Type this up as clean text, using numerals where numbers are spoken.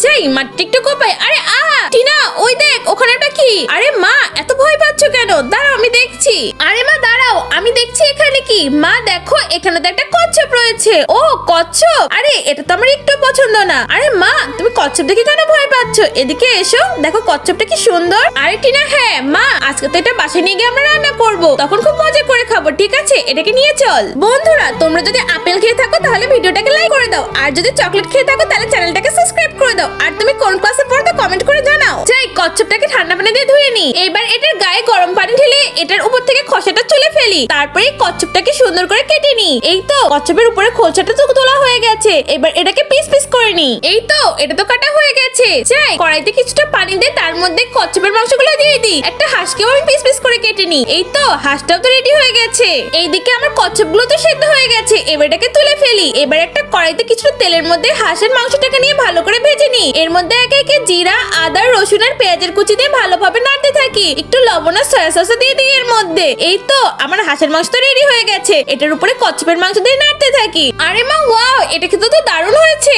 যাই মাটি একটু কোপাই। আরে টিনা, ওই দেখ ওখানে একটা কি। আরে মা, এত ভয় পাচ্ছ কেন? দাঁড়াও আমি দেখছি। আরে মা দাঁড়াও, আমি দেখছি এখানে কি। মা দেখো, এখানে তো একটা কচ্ছপ রয়েছে। ও কচ্ছপ, আরে এটা তো আমার একটু পছন্দ না। আরে মা, তুমি কচ্ছপ দেখে কেন ভয় পাচ্ছ? এদিকে এসো, দেখো কচ্ছপটা কি সুন্দর। আরে টিনা, হ্যাঁ মা, আজকে তো এটা বাসায় নিয়ে গিয়ে আমরা রান্না করব, তখন খুব মজা করে খাবো। ঠিক আছে, এটাকে নিয়ে চল। বন্ধুরা, তোমরা যদি আপেল খেয়ে থাকো তাহলে ভিডিওটাকে লাইক করে দাও, আর যদি চকলেট খেয়ে থাকো তাহলে চ্যানেলটাকে সাবস্ক্রাইব করে দাও। আর তুমি কোন ক্লাসে পড়ো তা কমেন্ট করে জানাও। যাই কচ্ছপটাকে ঠান্ডা পানি দিয়ে ধুয়ে নি। এবার এটার গায়ে গরম পানি ঢেলে এটার উপর থেকে খোসাটা তুলে ফেলি। তারপরে কচ্ছপটাকে সুন্দর করে কেটে নি। এই তো কচ্ছপের উপরে খোসাটা তো তোলা হয়ে গেছে। এবার এটাকে পিস পিস করে নি। এই তো এটা তো কাটা হয়ে গেছে। যাই কড়াইতে কিছুটা পানি দিয়ে তার মধ্যে কচ্ছপের মাংসগুলো দিয়ে দিই। একটা হাঁসকেও আমি পিস পিস করে কেটে নি। এই তো হাঁসটাও তো রেডি হয়ে গেছে। এইদিকে আমার কচ্ছপগুলো তো সেদ্ধ হয়ে গেছে। এবার এটাকে তুলে ফেলি। এবার একটা কড়াইতে কিছুটা তেলের মধ্যে হাঁসের মাংসটাকে নিয়ে ভালো করে ভেজে নি। এর মধ্যে একে একে জিরা, আদা, রসুন আর পেঁয়াজের কুচি দিয়ে ভালোভাবে নাড়তে থাকি। একটু লবণ আর সয়া সস দিয়ে দিই এর মধ্যে। এই তো আমার হাঁসের মাংস তো রেডি হয়ে গেছে। এটার উপরে কচ্ছপের মাংস দিয়ে নাড়তে থাকি। আরে মা ওয়াও, এটা খেতে তো দারুণ হয়েছে।